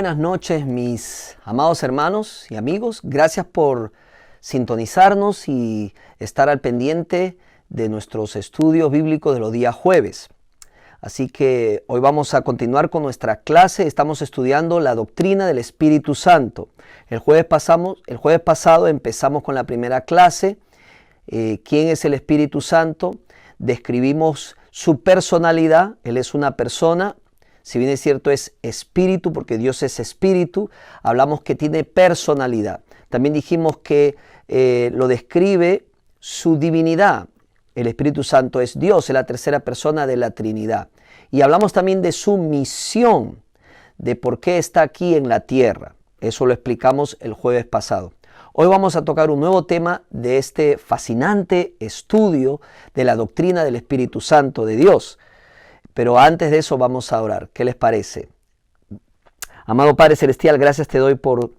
buenas noches, mis amados hermanos y amigos. Gracias por sintonizarnos y estar al pendiente de nuestros estudios bíblicos de los días jueves. Así que hoy vamos a continuar con nuestra clase. Estamos estudiando la doctrina del Espíritu Santo. El jueves pasado empezamos con la primera clase. ¿Quién es el Espíritu Santo? Describimos su personalidad. Él es una persona. Si bien es cierto, es espíritu, porque Dios es espíritu, hablamos que tiene personalidad. También dijimos que lo describe su divinidad. El Espíritu Santo es Dios, es la tercera persona de la Trinidad. Y hablamos también de su misión, de por qué está aquí en la tierra. Eso lo explicamos el jueves pasado. Hoy vamos a tocar un nuevo tema de este fascinante estudio de la doctrina del Espíritu Santo de Dios. Pero antes de eso vamos a orar. ¿Qué les parece? Amado Padre Celestial, gracias te doy por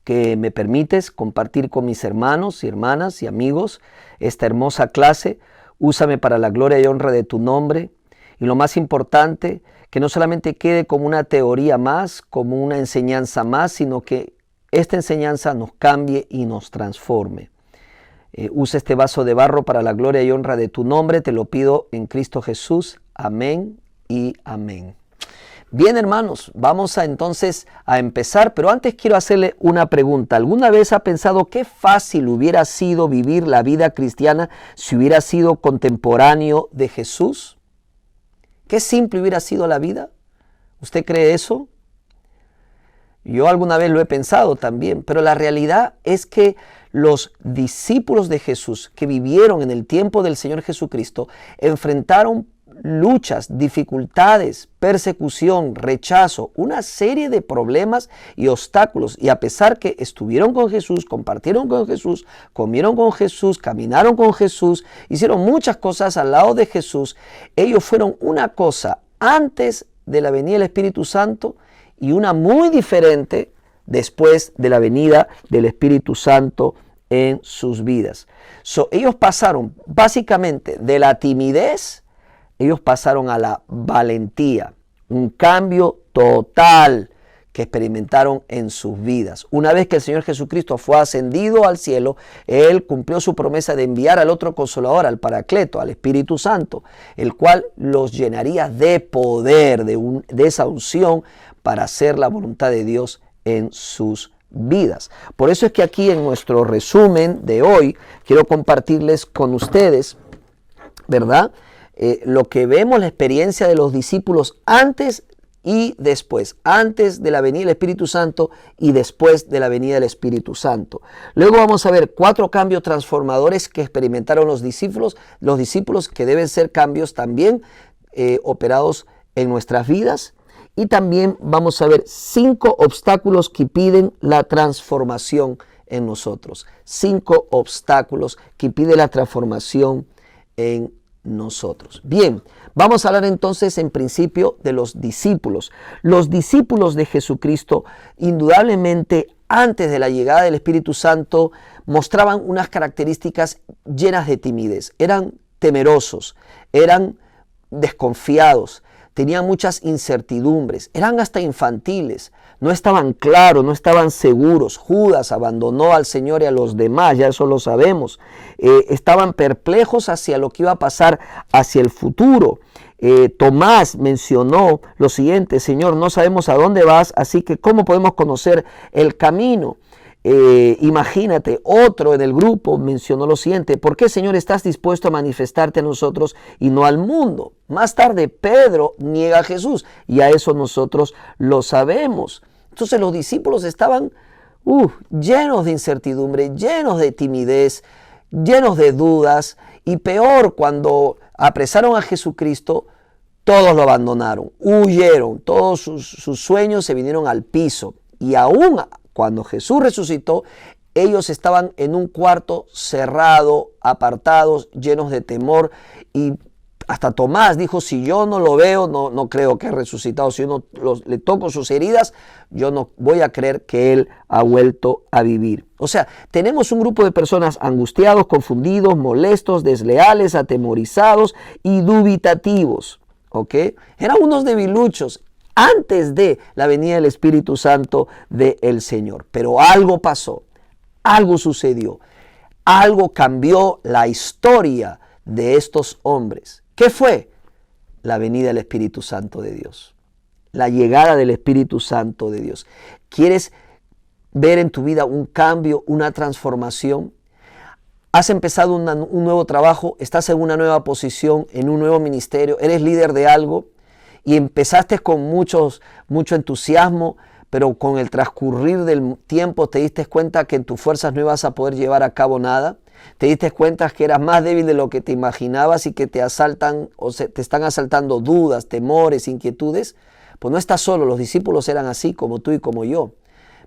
que me permites compartir con mis hermanos y hermanas y amigos esta hermosa clase. Úsame para la gloria y honra de tu nombre. Y lo más importante, que no solamente quede como una teoría más, como una enseñanza más, sino que esta enseñanza nos cambie y nos transforme. Usa este vaso de barro para la gloria y honra de tu nombre. Te lo pido en Cristo Jesús. Amén y amén. Bien, hermanos, vamos entonces a empezar, pero antes quiero hacerle una pregunta. ¿Alguna vez ha pensado qué fácil hubiera sido vivir la vida cristiana si hubiera sido contemporáneo de Jesús? ¿Qué simple hubiera sido la vida? ¿Usted cree eso? Yo alguna vez lo he pensado también, pero la realidad es que los discípulos de Jesús que vivieron en el tiempo del Señor Jesucristo enfrentaron luchas, dificultades, persecución, rechazo, una serie de problemas y obstáculos. Y a pesar que estuvieron con Jesús, compartieron con Jesús, comieron con Jesús, caminaron con Jesús, hicieron muchas cosas al lado de Jesús, ellos fueron una cosa antes de la venida del Espíritu Santo y una muy diferente después de la venida del Espíritu Santo en sus vidas. Ellos pasaron básicamente de la timidez, ellos pasaron a la valentía, un cambio total que experimentaron en sus vidas. Una vez que el Señor Jesucristo fue ascendido al cielo, Él cumplió su promesa de enviar al otro Consolador, al Paracleto, al Espíritu Santo, el cual los llenaría de poder, de esa unción para hacer la voluntad de Dios en sus vidas. Por eso es que aquí en nuestro resumen de hoy quiero compartirles con ustedes, ¿verdad?, lo que vemos, la experiencia de los discípulos antes y después, antes de la venida del Espíritu Santo y después de la venida del Espíritu Santo. Luego vamos a ver 4 cambios transformadores que experimentaron los discípulos que deben ser cambios también operados en nuestras vidas. Y también vamos a ver 5 obstáculos que impiden la transformación en nosotros. 5 obstáculos que impiden la transformación en nosotros. Bien, vamos a hablar entonces en principio de los discípulos. Los discípulos de Jesucristo, indudablemente antes de la llegada del Espíritu Santo, mostraban unas características llenas de timidez. Eran temerosos, eran desconfiados, tenían muchas incertidumbres, eran hasta infantiles, no estaban claros, no estaban seguros. Judas abandonó al Señor y a los demás, ya eso lo sabemos. Estaban perplejos hacia lo que iba a pasar hacia el futuro. Tomás mencionó lo siguiente: Señor, no sabemos a dónde vas, así que ¿cómo podemos conocer el camino? Imagínate, otro en el grupo mencionó lo siguiente: ¿por qué, Señor, estás dispuesto a manifestarte a nosotros y no al mundo? Más tarde Pedro niega a Jesús y a eso nosotros lo sabemos. Entonces los discípulos estaban llenos de incertidumbre, llenos de timidez, llenos de dudas, y peor, cuando apresaron a Jesucristo, todos lo abandonaron, huyeron, todos sus sueños se vinieron al piso. Y aún cuando Jesús resucitó, ellos estaban en un cuarto cerrado, apartados, llenos de temor, y hasta Tomás dijo: si yo no lo veo, no creo que ha resucitado. Si yo no le toco sus heridas, yo no voy a creer que Él ha vuelto a vivir. O sea, tenemos un grupo de personas angustiados, confundidos, molestos, desleales, atemorizados y dubitativos. ¿Ok? Eran unos debiluchos antes de la venida del Espíritu Santo del Señor. Pero algo pasó, algo sucedió, algo cambió la historia de estos hombres. ¿Qué fue? La venida del Espíritu Santo de Dios. La llegada del Espíritu Santo de Dios. ¿Quieres ver en tu vida un cambio, una transformación? ¿Has empezado un nuevo trabajo? ¿Estás en una nueva posición, en un nuevo ministerio? ¿Eres líder de algo? Y empezaste con mucho entusiasmo, pero con el transcurrir del tiempo te diste cuenta que en tus fuerzas no ibas a poder llevar a cabo nada. Te diste cuenta que eras más débil de lo que te imaginabas y que te asaltan te están asaltando dudas, temores, inquietudes. Pues no estás solo, los discípulos eran así como tú y como yo.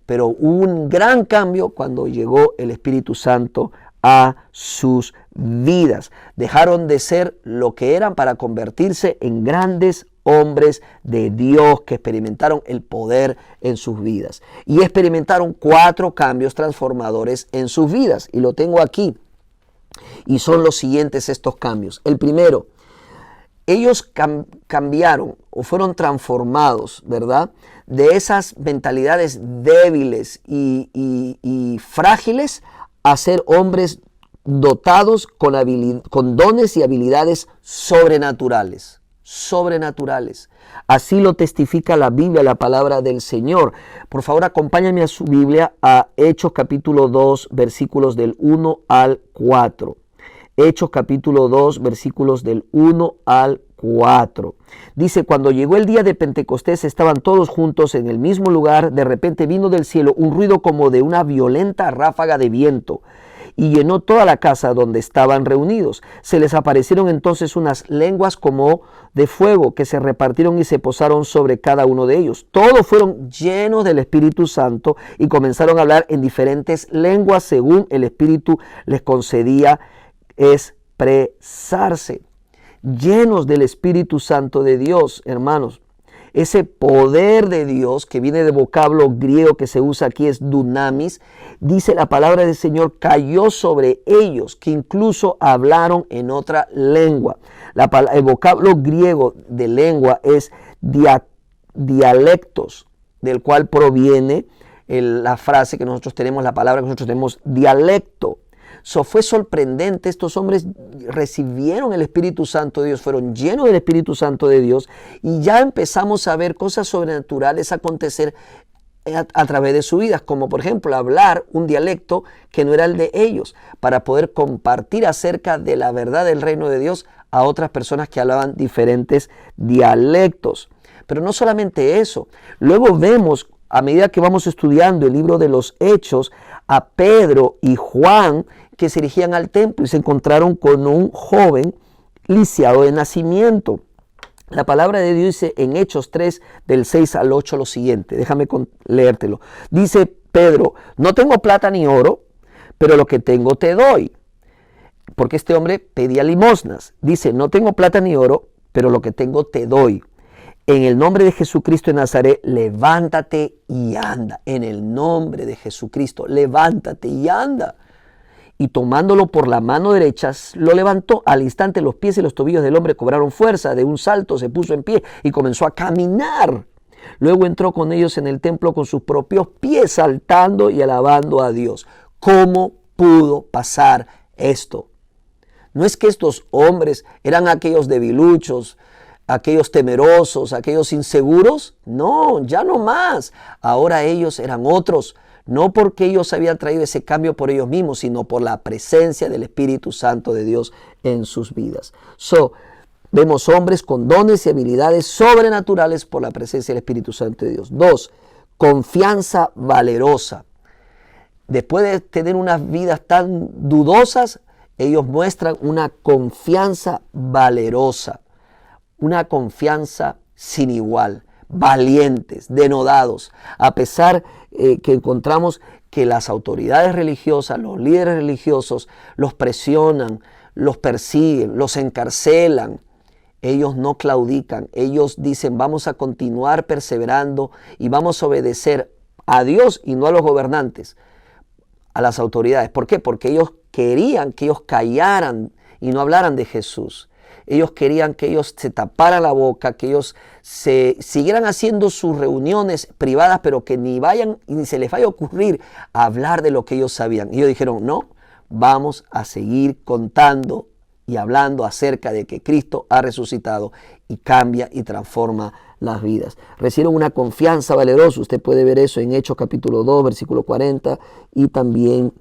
Pero hubo un gran cambio cuando llegó el Espíritu Santo a sus vidas. Dejaron de ser lo que eran para convertirse en grandes hombres de Dios que experimentaron el poder en sus vidas. Y experimentaron 4 cambios transformadores en sus vidas. Y lo tengo aquí. Y son los siguientes estos cambios. El primero, ellos cambiaron o fueron transformados, ¿verdad? De esas mentalidades débiles y frágiles a ser hombres dotados con dones y habilidades sobrenaturales. Así lo testifica la Biblia, la palabra del Señor. Por favor, acompáñame a su Biblia a Hechos capítulo 2, versículos del 1 al 4. Hechos capítulo 2, versículos del 1 al 4. Dice, cuando llegó el día de Pentecostés, estaban todos juntos en el mismo lugar. De repente vino del cielo un ruido como de una violenta ráfaga de viento y llenó toda la casa donde estaban reunidos. Se les aparecieron entonces unas lenguas como de fuego que se repartieron y se posaron sobre cada uno de ellos. Todos fueron llenos del Espíritu Santo y comenzaron a hablar en diferentes lenguas según el Espíritu les concedía expresarse. Llenos del Espíritu Santo de Dios, hermanos. Ese poder de Dios que viene de vocablo griego que se usa aquí es dunamis, dice la palabra del Señor, cayó sobre ellos, que incluso hablaron en otra lengua. El vocablo griego de lengua es dialectos, del cual proviene la frase que nosotros tenemos, la palabra que nosotros tenemos, dialecto. Fue sorprendente, estos hombres recibieron el Espíritu Santo de Dios, fueron llenos del Espíritu Santo de Dios y ya empezamos a ver cosas sobrenaturales acontecer a través de sus vidas, como por ejemplo hablar un dialecto que no era el de ellos, para poder compartir acerca de la verdad del reino de Dios a otras personas que hablaban diferentes dialectos. Pero no solamente eso, luego vemos a medida que vamos estudiando el libro de los Hechos, a Pedro y Juan que se dirigían al templo y se encontraron con un joven lisiado de nacimiento. La palabra de Dios dice en Hechos 3, del 6 al 8 lo siguiente. Déjame leértelo. Dice Pedro, no tengo plata ni oro, pero lo que tengo te doy. Porque este hombre pedía limosnas. Dice, no tengo plata ni oro, pero lo que tengo te doy. En el nombre de Jesucristo de Nazaret, levántate y anda. En el nombre de Jesucristo, levántate y anda. Y tomándolo por la mano derecha, lo levantó. Al instante los pies y los tobillos del hombre cobraron fuerza. De un salto se puso en pie y comenzó a caminar. Luego entró con ellos en el templo con sus propios pies, saltando y alabando a Dios. ¿Cómo pudo pasar esto? No es que estos hombres eran aquellos debiluchos, aquellos temerosos, aquellos inseguros. No, ya no más. Ahora ellos eran otros. No porque ellos habían traído ese cambio por ellos mismos, sino por la presencia del Espíritu Santo de Dios en sus vidas. Vemos hombres con dones y habilidades sobrenaturales por la presencia del Espíritu Santo de Dios. 2, confianza valerosa. Después de tener unas vidas tan dudosas, ellos muestran una confianza valerosa. Una confianza sin igual, valientes, denodados, a pesar que encontramos que las autoridades religiosas, los líderes religiosos, los presionan, los persiguen, los encarcelan. Ellos no claudican, ellos dicen vamos a continuar perseverando y vamos a obedecer a Dios y no a los gobernantes, a las autoridades. ¿Por qué? Porque ellos querían que ellos callaran y no hablaran de Jesús. Ellos querían que ellos se taparan la boca, que ellos se siguieran haciendo sus reuniones privadas, pero que ni vayan ni se les vaya a ocurrir hablar de lo que ellos sabían. Y ellos dijeron, no, vamos a seguir contando y hablando acerca de que Cristo ha resucitado y cambia y transforma las vidas. Recibieron una confianza valerosa. Usted puede ver eso en Hechos capítulo 2, versículo 40 y también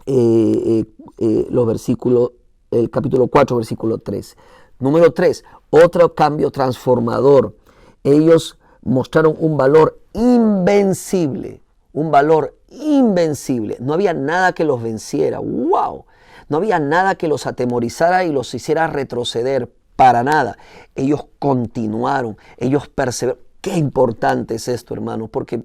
los versículos, el capítulo 4, versículo 3. Número 3, otro cambio transformador. Ellos mostraron un valor invencible, un valor invencible. No había nada que los venciera. ¡Wow! No había nada que los atemorizara y los hiciera retroceder. Para nada. Ellos continuaron, ellos perseveraron. Qué importante es esto, hermano, porque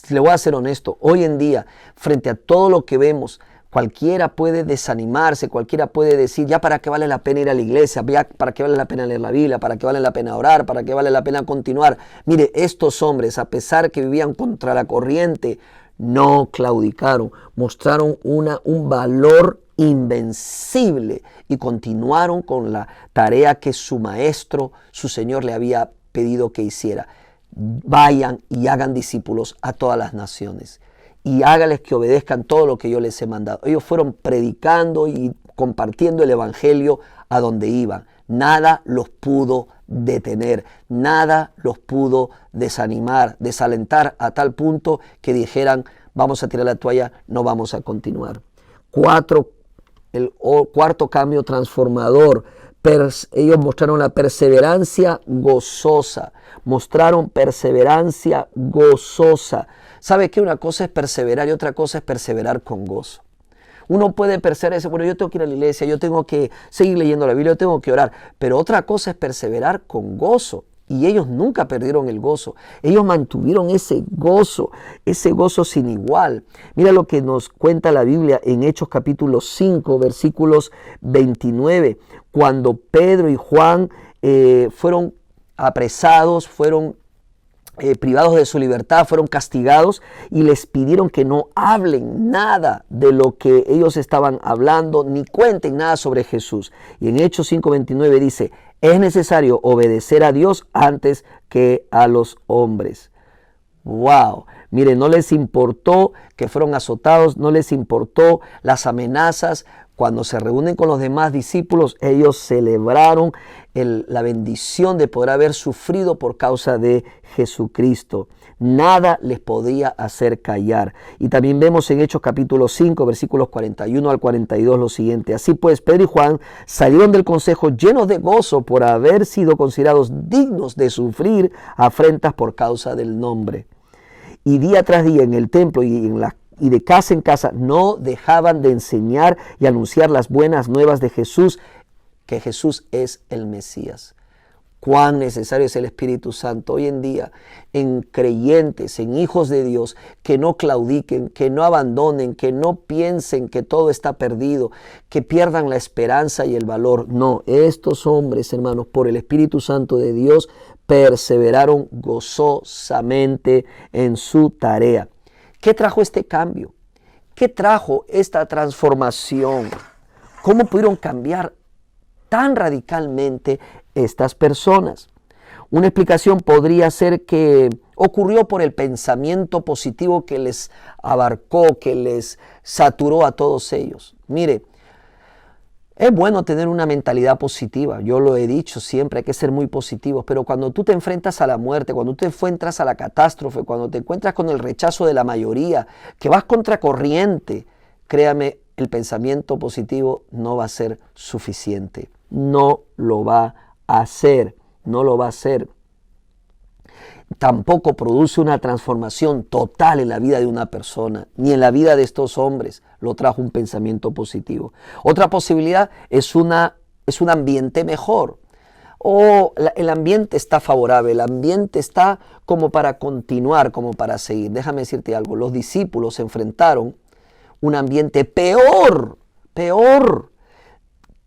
le voy a ser honesto, hoy en día, frente a todo lo que vemos, cualquiera puede desanimarse, cualquiera puede decir, ya para qué vale la pena ir a la iglesia, ya para qué vale la pena leer la Biblia, para qué vale la pena orar, para qué vale la pena continuar. Mire, estos hombres, a pesar que vivían contra la corriente, no claudicaron, mostraron un valor invencible y continuaron con la tarea que su maestro, su Señor, le había pedido que hiciera. Vayan y hagan discípulos a todas las naciones y hágales que obedezcan todo lo que yo les he mandado. Ellos fueron predicando y compartiendo el evangelio a donde iban. Nada los pudo detener, nada los pudo desanimar, desalentar a tal punto que dijeran, vamos a tirar la toalla, no vamos a continuar. El cuarto cambio transformador. Ellos mostraron la perseverancia gozosa. Mostraron perseverancia gozosa. ¿Sabe qué? Una cosa es perseverar y otra cosa es perseverar con gozo. Uno puede perseverar y decir, bueno, yo tengo que ir a la iglesia, yo tengo que seguir leyendo la Biblia, yo tengo que orar. Pero otra cosa es perseverar con gozo. Y ellos nunca perdieron el gozo. Ellos mantuvieron ese gozo sin igual. Mira lo que nos cuenta la Biblia en Hechos capítulo 5, versículos 29. Cuando Pedro y Juan fueron apresados, fueron privados de su libertad, fueron castigados y les pidieron que no hablen nada de lo que ellos estaban hablando, ni cuenten nada sobre Jesús. Y en Hechos 5:29 dice, es necesario obedecer a Dios antes que a los hombres. ¡Wow! Miren, no les importó que fueron azotados, no les importó las amenazas. Cuando se reúnen con los demás discípulos, ellos celebraron la bendición de poder haber sufrido por causa de Jesucristo. Nada les podía hacer callar. Y también vemos en Hechos capítulo 5, versículos 41 al 42 lo siguiente. Así pues, Pedro y Juan salieron del consejo llenos de gozo por haber sido considerados dignos de sufrir afrentas por causa del nombre. Y día tras día en el templo y de casa en casa no dejaban de enseñar y anunciar las buenas nuevas de Jesús, que Jesús es el Mesías. Cuán necesario es el Espíritu Santo hoy en día en creyentes, en hijos de Dios, que no claudiquen, que no abandonen, que no piensen que todo está perdido, que pierdan la esperanza y el valor. No, estos hombres, hermanos, por el Espíritu Santo de Dios, perseveraron gozosamente en su tarea. ¿Qué trajo este cambio? ¿Qué trajo esta transformación? ¿Cómo pudieron cambiar tan radicalmente estas personas? Una explicación podría ser que ocurrió por el pensamiento positivo que les abarcó, que les saturó a todos ellos. Mire, es bueno tener una mentalidad positiva, yo lo he dicho siempre, hay que ser muy positivos, pero cuando tú te enfrentas a la muerte, cuando tú te enfrentas a la catástrofe, cuando te encuentras con el rechazo de la mayoría, que vas contra corriente, créame, el pensamiento positivo no va a ser suficiente, no lo va a hacer, no lo va a hacer. Tampoco produce una transformación total en la vida de una persona, ni en la vida de estos hombres lo trajo un pensamiento positivo. Otra posibilidad es un ambiente mejor. El ambiente está favorable, el ambiente está como para continuar, como para seguir. Déjame decirte algo, los discípulos se enfrentaron un ambiente peor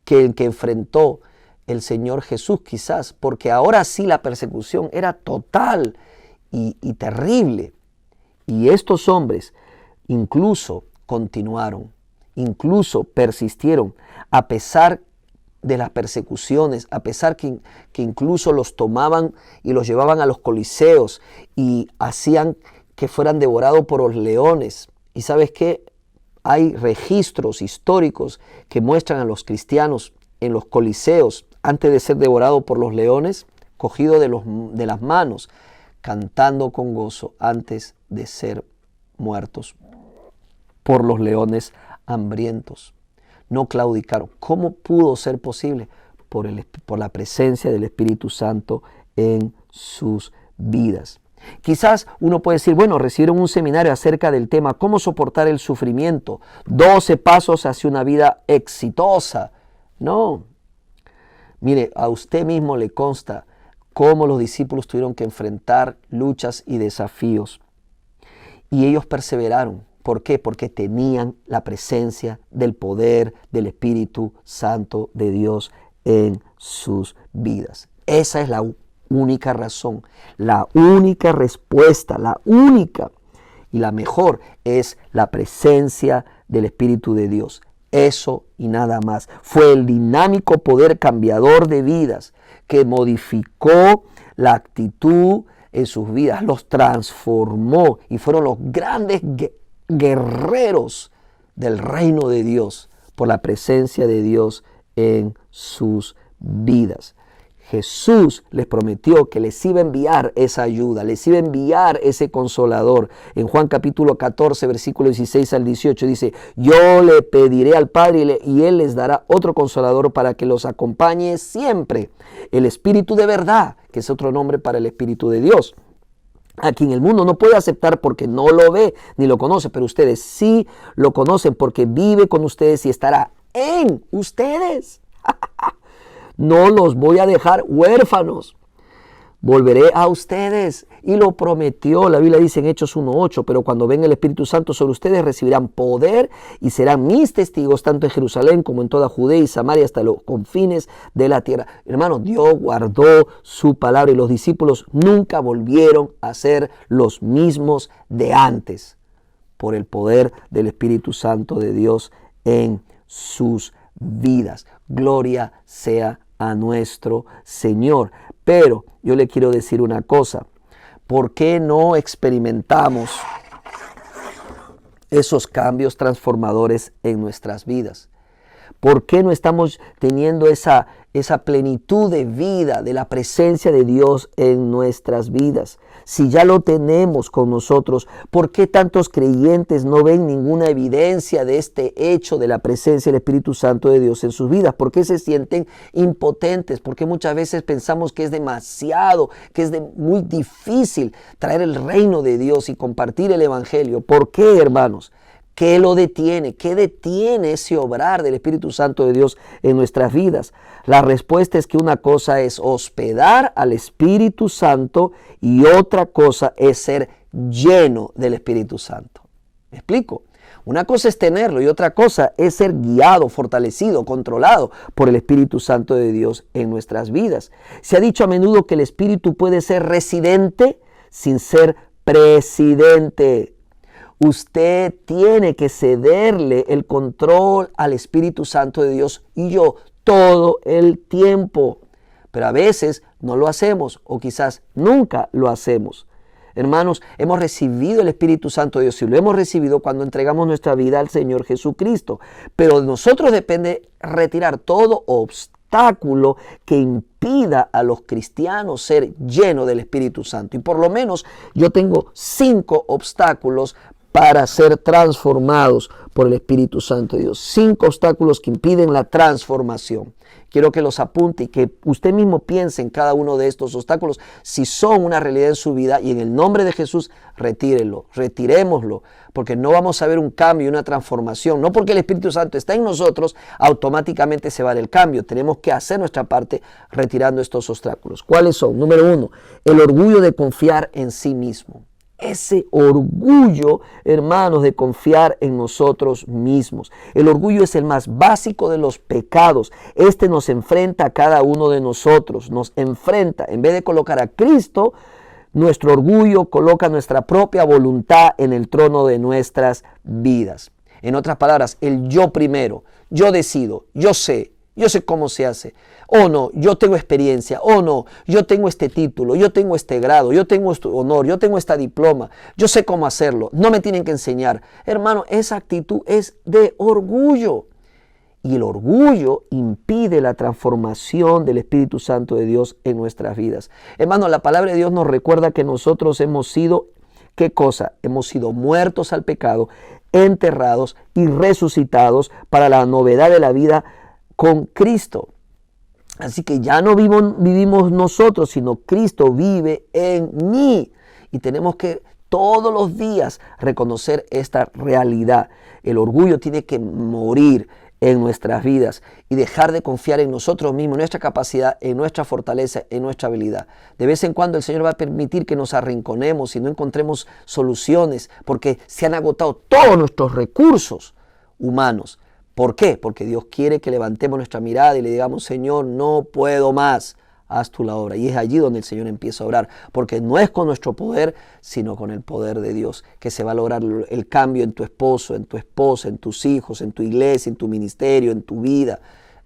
que el que enfrentó el Señor Jesús quizás, porque ahora sí la persecución era total y terrible. Y estos hombres incluso continuaron, incluso persistieron, a pesar de las persecuciones, a pesar que incluso los tomaban y los llevaban a los coliseos y hacían que fueran devorados por los leones. ¿Y sabes qué? Hay registros históricos que muestran a los cristianos en los coliseos, antes de ser devorados por los leones, cogido de las manos, cantando con gozo antes de ser muertos por los leones hambrientos. No claudicaron. ¿Cómo pudo ser posible? Por la presencia del Espíritu Santo en sus vidas. Quizás uno puede decir, bueno, recibieron un seminario acerca del tema cómo soportar el sufrimiento, 12 pasos hacia una vida exitosa. No. Mire, a usted mismo le consta cómo los discípulos tuvieron que enfrentar luchas y desafíos. Y ellos perseveraron. ¿Por qué? Porque tenían la presencia del poder del Espíritu Santo de Dios en sus vidas. Esa es la única razón, la única respuesta, la única y la mejor es la presencia del Espíritu de Dios. Eso y nada más. Fue el dinámico poder cambiador de vidas que modificó la actitud en sus vidas, los transformó y fueron los grandes guerreros del reino de Dios por la presencia de Dios en sus vidas. Jesús les prometió que les iba a enviar esa ayuda, les iba a enviar ese consolador. En Juan capítulo 14, versículo 16 al 18 dice, yo le pediré al Padre y Él les dará otro consolador para que los acompañe siempre. El Espíritu de verdad, que es otro nombre para el Espíritu de Dios, a quien el mundo no puede aceptar porque no lo ve ni lo conoce, pero ustedes sí lo conocen porque vive con ustedes y estará en ustedes. No los voy a dejar huérfanos. Volveré a ustedes. Y lo prometió. La Biblia dice en Hechos 1:8, pero cuando venga el Espíritu Santo sobre ustedes recibirán poder y serán mis testigos tanto en Jerusalén como en toda Judea y Samaria hasta los confines de la tierra. Hermanos, Dios guardó su palabra y los discípulos nunca volvieron a ser los mismos de antes por el poder del Espíritu Santo de Dios en sus vidas. Gloria sea a nuestro Señor. Pero yo le quiero decir una cosa. ¿Por qué no experimentamos esos cambios transformadores en nuestras vidas? ¿Por qué no estamos teniendo esa plenitud de vida, de la presencia de Dios en nuestras vidas? Si ya lo tenemos con nosotros, ¿por qué tantos creyentes no ven ninguna evidencia de este hecho de la presencia del Espíritu Santo de Dios en sus vidas? ¿Por qué se sienten impotentes? ¿Por qué muchas veces pensamos que es demasiado, que es muy difícil traer el reino de Dios y compartir el Evangelio? ¿Por qué, hermanos? ¿Qué lo detiene? ¿Qué detiene ese obrar del Espíritu Santo de Dios en nuestras vidas? La respuesta es que una cosa es hospedar al Espíritu Santo y otra cosa es ser lleno del Espíritu Santo. ¿Me explico? Una cosa es tenerlo y otra cosa es ser guiado, fortalecido, controlado por el Espíritu Santo de Dios en nuestras vidas. Se ha dicho a menudo que el Espíritu puede ser residente sin ser presidente. Usted tiene que cederle el control al Espíritu Santo de Dios y yo todo el tiempo. Pero a veces no lo hacemos o quizás nunca lo hacemos. Hermanos, hemos recibido el Espíritu Santo de Dios y lo hemos recibido cuando entregamos nuestra vida al Señor Jesucristo. Pero de nosotros depende retirar todo obstáculo que impida a los cristianos ser llenos del Espíritu Santo. Y por lo menos yo tengo 5 obstáculos para ser transformados por el Espíritu Santo de Dios. 5 obstáculos que impiden la transformación. Quiero que los apunte y que usted mismo piense en cada uno de estos obstáculos, si son una realidad en su vida, y en el nombre de Jesús, retírenlo, retirémoslo, porque no vamos a ver un cambio, una transformación. No porque el Espíritu Santo está en nosotros, automáticamente se va el cambio. Tenemos que hacer nuestra parte retirando estos obstáculos. ¿Cuáles son? Número 1, el orgullo de confiar en sí mismo. Ese orgullo, hermanos, de confiar en nosotros mismos. El orgullo es el más básico de los pecados. Este nos enfrenta a cada uno de nosotros. Nos enfrenta, en vez de colocar a Cristo, nuestro orgullo coloca nuestra propia voluntad en el trono de nuestras vidas. En otras palabras, el yo primero. Yo decido, yo sé, yo sé cómo se hace. Oh no, yo tengo experiencia. Oh no, yo tengo este título, yo tengo este grado, yo tengo este honor, yo tengo esta diploma. Yo sé cómo hacerlo. No me tienen que enseñar. Hermano, esa actitud es de orgullo. Y el orgullo impide la transformación del Espíritu Santo de Dios en nuestras vidas. Hermano, la palabra de Dios nos recuerda que nosotros hemos sido, ¿qué cosa? Hemos sido muertos al pecado, enterrados y resucitados para la novedad de la vida con Cristo. Así que ya no vivimos nosotros, sino Cristo vive en mí. Y tenemos que todos los días reconocer esta realidad. El orgullo tiene que morir en nuestras vidas y dejar de confiar en nosotros mismos, en nuestra capacidad, en nuestra fortaleza, en nuestra habilidad. De vez en cuando el Señor va a permitir que nos arrinconemos y no encontremos soluciones porque se han agotado todos nuestros recursos humanos. ¿Por qué? Porque Dios quiere que levantemos nuestra mirada y le digamos, Señor, no puedo más, haz tú la obra. Y es allí donde el Señor empieza a obrar, porque no es con nuestro poder, sino con el poder de Dios, que se va a lograr el cambio en tu esposo, en tu esposa, en tus hijos, en tu iglesia, en tu ministerio, en tu vida,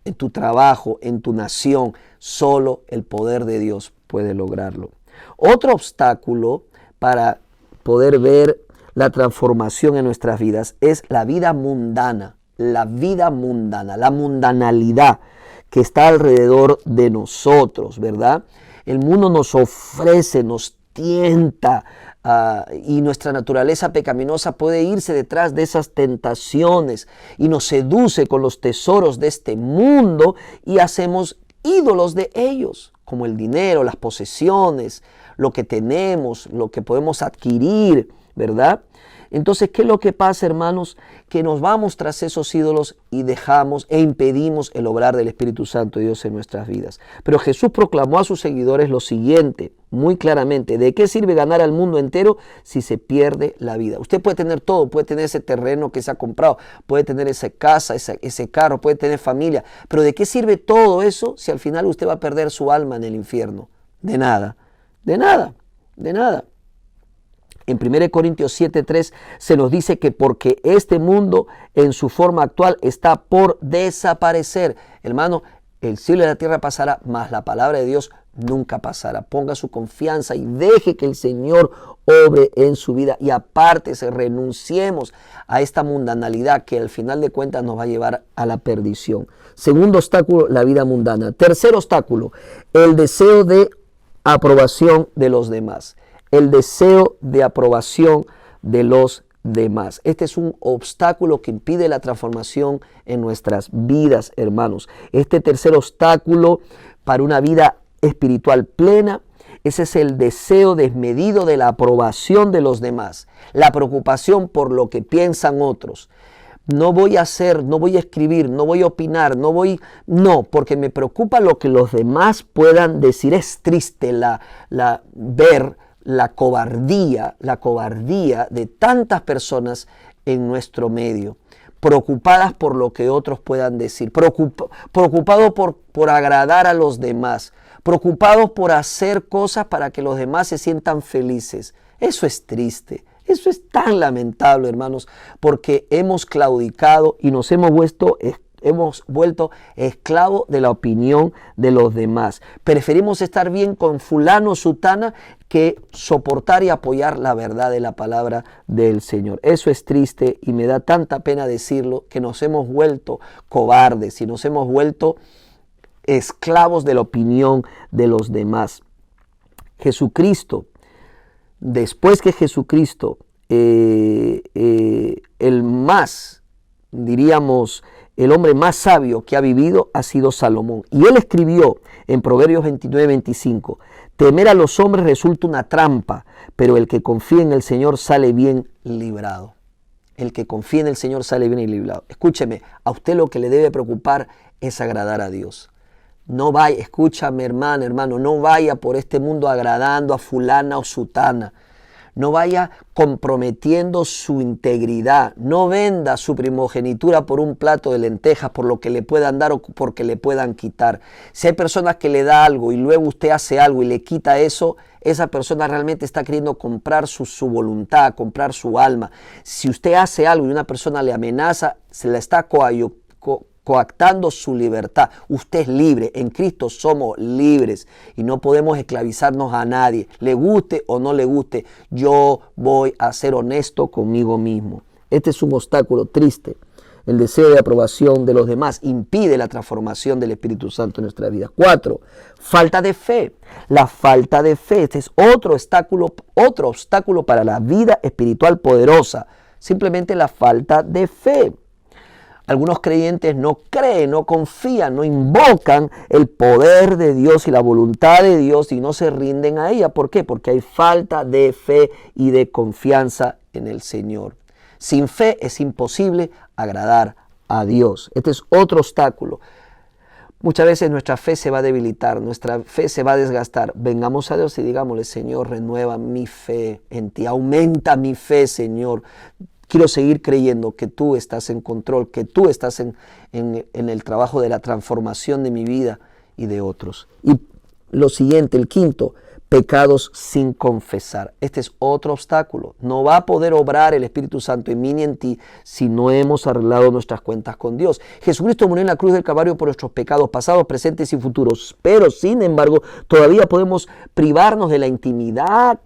en tu trabajo, en tu nación. Solo el poder de Dios puede lograrlo. Otro obstáculo para poder ver la transformación en nuestras vidas es la vida mundana. La vida mundana, la mundanalidad que está alrededor de nosotros, ¿verdad? El mundo nos ofrece, nos tienta y nuestra naturaleza pecaminosa puede irse detrás de esas tentaciones y nos seduce con los tesoros de este mundo y hacemos ídolos de ellos, como el dinero, las posesiones, lo que tenemos, lo que podemos adquirir, ¿verdad? Entonces, ¿qué es lo que pasa, hermanos? Que nos vamos tras esos ídolos y dejamos e impedimos el obrar del Espíritu Santo de Dios en nuestras vidas. Pero Jesús proclamó a sus seguidores lo siguiente, muy claramente: ¿de qué sirve ganar al mundo entero si se pierde la vida? Usted puede tener todo, puede tener ese terreno que se ha comprado, puede tener esa casa, ese carro, puede tener familia, pero ¿de qué sirve todo eso si al final usted va a perder su alma en el infierno? De nada, de nada, de nada. En 1 Corintios 7:3 se nos dice que porque este mundo en su forma actual está por desaparecer. Hermano, el cielo y la tierra pasará, mas la palabra de Dios nunca pasará. Ponga su confianza y deje que el Señor obre en su vida y apártese, renunciemos a esta mundanalidad que al final de cuentas nos va a llevar a la perdición. Segundo obstáculo, la vida mundana. Tercer obstáculo, el deseo de aprobación de los demás. El deseo de aprobación de los demás. Este es un obstáculo que impide la transformación en nuestras vidas, hermanos. Este tercer obstáculo para una vida espiritual plena, ese es el deseo desmedido de la aprobación de los demás, la preocupación por lo que piensan otros. No voy a hacer, no voy a escribir, no voy a opinar, no, porque me preocupa lo que los demás puedan decir. Es triste ver la cobardía de tantas personas en nuestro medio, preocupadas por lo que otros puedan decir, preocupados por agradar a los demás, preocupados por hacer cosas para que los demás se sientan felices. Eso es triste. Eso es tan lamentable, hermanos, porque hemos claudicado y nos hemos vuelto esclavos de la opinión de los demás. Preferimos estar bien con fulano o sutana que soportar y apoyar la verdad de la palabra del Señor. Eso es triste y me da tanta pena decirlo, que nos hemos vuelto cobardes y nos hemos vuelto esclavos de la opinión de los demás. Jesucristo, después que Jesucristo, el hombre más sabio que ha vivido ha sido Salomón. Y él escribió en Proverbios 29:25, temer a los hombres resulta una trampa, pero el que confía en el Señor sale bien librado. El que confía en el Señor sale bien librado. Escúcheme, a usted lo que le debe preocupar es agradar a Dios. No vaya, escúchame hermano, no vaya por este mundo agradando a fulana o sutana. No vaya comprometiendo su integridad. No venda su primogenitura por un plato de lentejas, por lo que le puedan dar o porque le puedan quitar. Si hay personas que le da algo y luego usted hace algo y le quita eso, esa persona realmente está queriendo comprar su voluntad, comprar su alma. Si usted hace algo y una persona le amenaza, se la está coactando su libertad. Usted es libre, en Cristo somos libres y no podemos esclavizarnos a nadie, le guste o no le guste. Yo voy a ser honesto conmigo mismo. Este es un obstáculo triste. El deseo de aprobación de los demás impide la transformación del Espíritu Santo en nuestra vida. 4. Falta de fe. La falta de fe. Este es otro obstáculo para la vida espiritual poderosa. Simplemente la falta de fe. Algunos creyentes no creen, no confían, no invocan el poder de Dios y la voluntad de Dios y no se rinden a ella. ¿Por qué? Porque hay falta de fe y de confianza en el Señor. Sin fe es imposible agradar a Dios. Este es otro obstáculo. Muchas veces nuestra fe se va a debilitar, nuestra fe se va a desgastar. Vengamos a Dios y digámosle: Señor, renueva mi fe en ti, aumenta mi fe, Señor. Quiero seguir creyendo que tú estás en control, que tú estás en el trabajo de la transformación de mi vida y de otros. Y lo siguiente, el quinto: pecados sin confesar. Este es otro obstáculo. No va a poder obrar el Espíritu Santo en mí ni en ti si no hemos arreglado nuestras cuentas con Dios. Jesucristo murió en la cruz del Calvario por nuestros pecados pasados, presentes y futuros. Pero, sin embargo, todavía podemos privarnos de la intimidad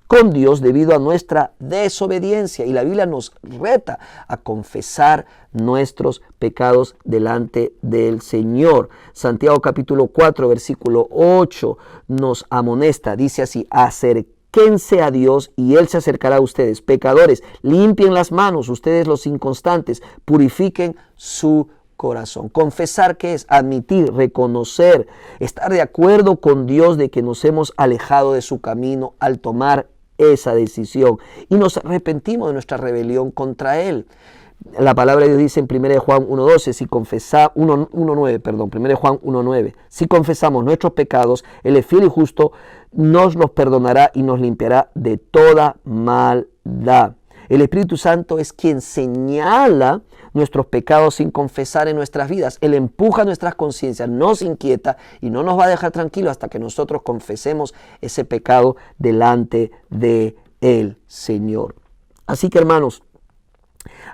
con Dios debido a nuestra desobediencia. Y la Biblia nos reta a confesar nuestros pecados delante del Señor. Santiago capítulo 4, versículo 8 nos amonesta. Dice así: acérquense a Dios y Él se acercará a ustedes. Pecadores, limpien las manos, ustedes los inconstantes, purifiquen su corazón. Confesar, ¿qué es? Admitir, reconocer, estar de acuerdo con Dios de que nos hemos alejado de su camino al tomar esa decisión y nos arrepentimos de nuestra rebelión contra Él. La palabra de Dios dice en 1 Juan 1:12, 1 Juan 1:9, si confesamos nuestros pecados, Él es fiel y justo, nos los perdonará y nos limpiará de toda maldad. El Espíritu Santo es quien señala nuestros pecados sin confesar en nuestras vidas. Él empuja nuestras conciencias, nos inquieta y no nos va a dejar tranquilos hasta que nosotros confesemos ese pecado delante de el Señor. Así que, hermanos,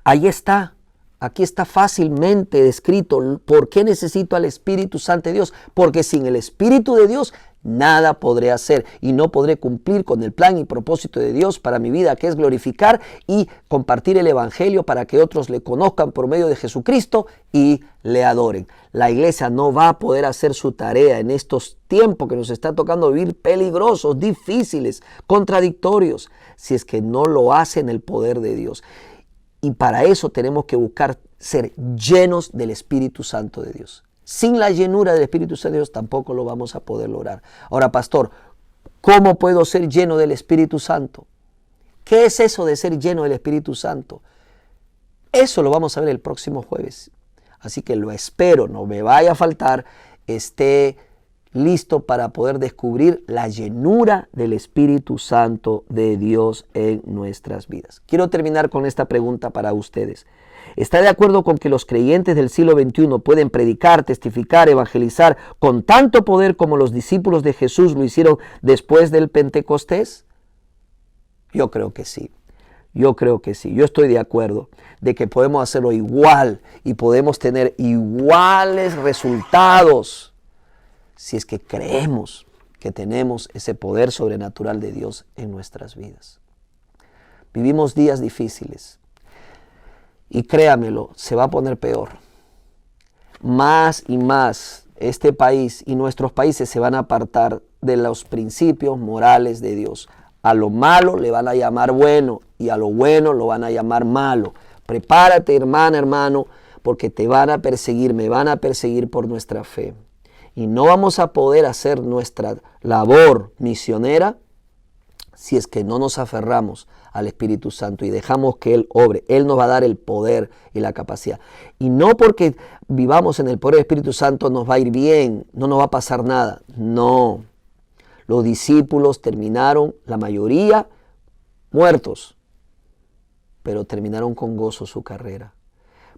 ahí está. Aquí está fácilmente descrito por qué necesito al Espíritu Santo de Dios. Porque sin el Espíritu de Dios nada podré hacer y no podré cumplir con el plan y propósito de Dios para mi vida, que es glorificar y compartir el Evangelio para que otros le conozcan por medio de Jesucristo y le adoren. La iglesia no va a poder hacer su tarea en estos tiempos que nos está tocando vivir, peligrosos, difíciles, contradictorios, si es que no lo hace en el poder de Dios. Y para eso tenemos que buscar ser llenos del Espíritu Santo de Dios. Sin la llenura del Espíritu Santo de Dios tampoco lo vamos a poder lograr. Ahora, pastor, ¿cómo puedo ser lleno del Espíritu Santo? ¿Qué es eso de ser lleno del Espíritu Santo? Eso lo vamos a ver el próximo jueves. Así que lo espero, no me vaya a faltar, esté listo para poder descubrir la llenura del Espíritu Santo de Dios en nuestras vidas. Quiero terminar con esta pregunta para ustedes. ¿Está de acuerdo con que los creyentes del siglo XXI pueden predicar, testificar, evangelizar con tanto poder como los discípulos de Jesús lo hicieron después del Pentecostés? Yo creo que sí. Yo creo que sí. Yo estoy de acuerdo de que podemos hacerlo igual y podemos tener iguales resultados si es que creemos que tenemos ese poder sobrenatural de Dios en nuestras vidas. Vivimos días difíciles. Y créamelo, se va a poner peor. Más y más este país y nuestros países se van a apartar de los principios morales de Dios. A lo malo le van a llamar bueno y a lo bueno lo van a llamar malo. Prepárate, hermana, hermano, porque te van a perseguir, me van a perseguir por nuestra fe. Y no vamos a poder hacer nuestra labor misionera si es que no nos aferramos al Espíritu Santo y dejamos que Él obre. Él nos va a dar el poder y la capacidad. Y no porque vivamos en el poder del Espíritu Santo nos va a ir bien, no nos va a pasar nada. No. Los discípulos terminaron, la mayoría, muertos, pero terminaron con gozo su carrera,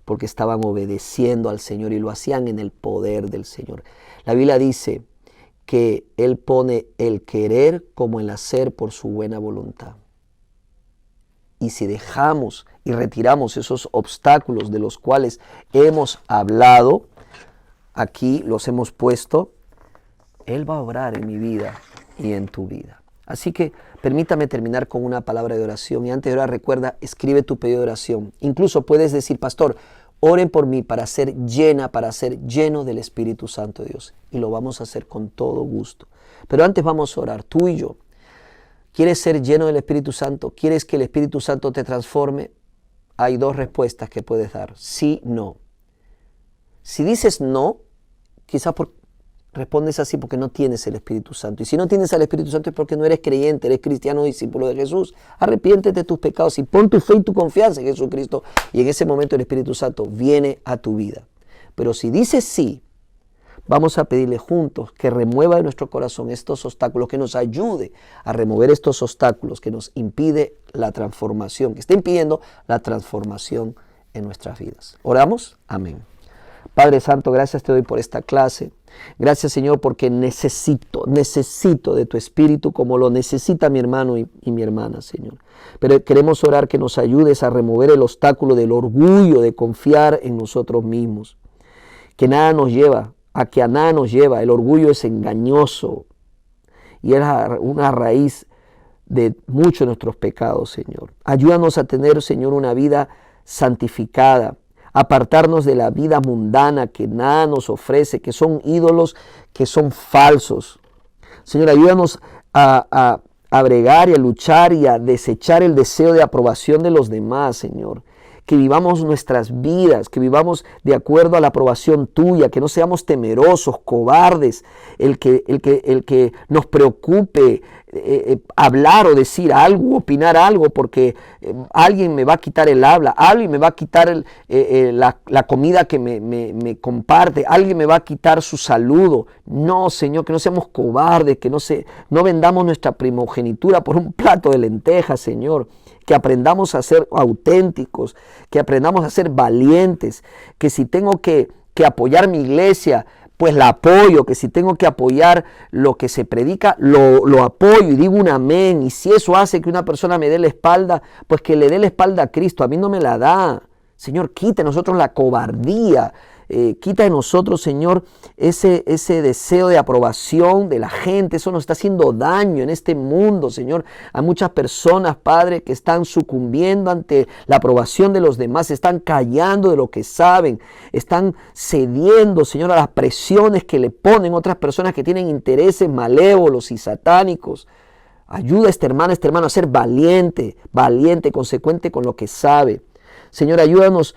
porque estaban obedeciendo al Señor y lo hacían en el poder del Señor. La Biblia dice que Él pone el querer como el hacer por su buena voluntad. Y si dejamos y retiramos esos obstáculos de los cuales hemos hablado, aquí los hemos puesto, Él va a obrar en mi vida y en tu vida. Así que permítame terminar con una palabra de oración. Y antes de orar, recuerda, escribe tu pedido de oración. Incluso puedes decir, pastor, oren por mí para ser llena, para ser lleno del Espíritu Santo de Dios. Y lo vamos a hacer con todo gusto. Pero antes vamos a orar, tú y yo. ¿Quieres ser lleno del Espíritu Santo? ¿Quieres que el Espíritu Santo te transforme? Hay dos respuestas que puedes dar, sí, no. Si dices no, quizás respondes así porque no tienes el Espíritu Santo. Y si no tienes al Espíritu Santo es porque no eres creyente, eres cristiano, discípulo de Jesús. Arrepiéntete de tus pecados y pon tu fe y tu confianza en Jesucristo. Y en ese momento el Espíritu Santo viene a tu vida. Pero si dices sí, vamos a pedirle juntos que remueva de nuestro corazón estos obstáculos, que nos ayude a remover estos obstáculos que nos impide la transformación, que está impidiendo la transformación en nuestras vidas. ¿Oramos? Amén. Padre Santo, gracias te doy por esta clase. Gracias, Señor, porque necesito de tu Espíritu como lo necesita mi hermano y mi hermana, Señor. Pero queremos orar que nos ayudes a remover el obstáculo del orgullo de confiar en nosotros mismos. Que a nada nos lleva. El orgullo es engañoso y es una raíz de muchos de nuestros pecados, Señor. Ayúdanos a tener, Señor, una vida santificada. Apartarnos de la vida mundana que nada nos ofrece, que son ídolos, que son falsos. Señor, ayúdanos a bregar y a luchar y a desechar el deseo de aprobación de los demás, Señor. Que vivamos nuestras vidas, que vivamos de acuerdo a la aprobación tuya, que no seamos temerosos, cobardes, el que nos preocupe hablar o decir algo, opinar algo, porque alguien me va a quitar el habla, alguien me va a quitar la comida que me comparte, alguien me va a quitar su saludo. No, Señor, que no seamos cobardes, que no vendamos nuestra primogenitura por un plato de lentejas, Señor. Que aprendamos a ser auténticos, que aprendamos a ser valientes, que si tengo que apoyar mi iglesia, pues la apoyo, que si tengo que apoyar lo que se predica, lo apoyo y digo un amén. Y si eso hace que una persona me dé la espalda, pues que le dé la espalda a Cristo, a mí no me la da. Señor, quita de nosotros la cobardía, quita de nosotros, Señor, ese deseo de aprobación de la gente. Eso nos está haciendo daño en este mundo, Señor. Hay muchas personas, Padre, que están sucumbiendo ante la aprobación de los demás, están callando de lo que saben, están cediendo, Señor, a las presiones que le ponen otras personas que tienen intereses malévolos y satánicos. Ayuda a este hermano a ser valiente, consecuente con lo que sabe. Señor, ayúdanos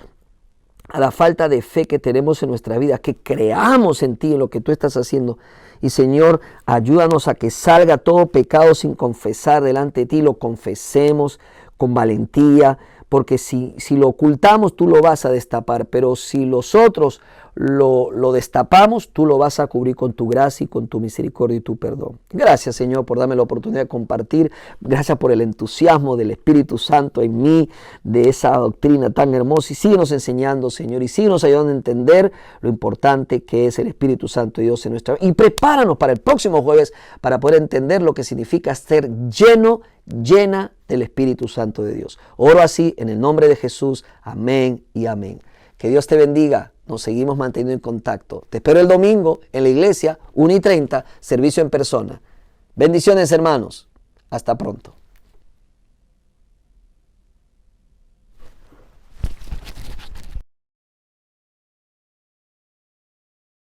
a la falta de fe que tenemos en nuestra vida, que creamos en ti, en lo que tú estás haciendo. Y Señor, ayúdanos a que salga todo pecado sin confesar delante de ti, lo confesemos con valentía, porque si lo ocultamos, tú lo vas a destapar, pero si nosotros lo destapamos, tú lo vas a cubrir con tu gracia y con tu misericordia y tu perdón. Gracias, Señor, por darme la oportunidad de compartir. Gracias por el entusiasmo del Espíritu Santo en mí, de esa doctrina tan hermosa. Y síguenos enseñando, Señor, y síguenos ayudando a entender lo importante que es el Espíritu Santo de Dios en nuestra vida. Y prepáranos para el próximo jueves para poder entender lo que significa ser llena del Espíritu Santo de Dios. Oro así en el nombre de Jesús. Amén y amén. Que Dios te bendiga. Nos seguimos manteniendo en contacto. Te espero el domingo en la iglesia, 1:30, servicio en persona. Bendiciones, hermanos. Hasta pronto.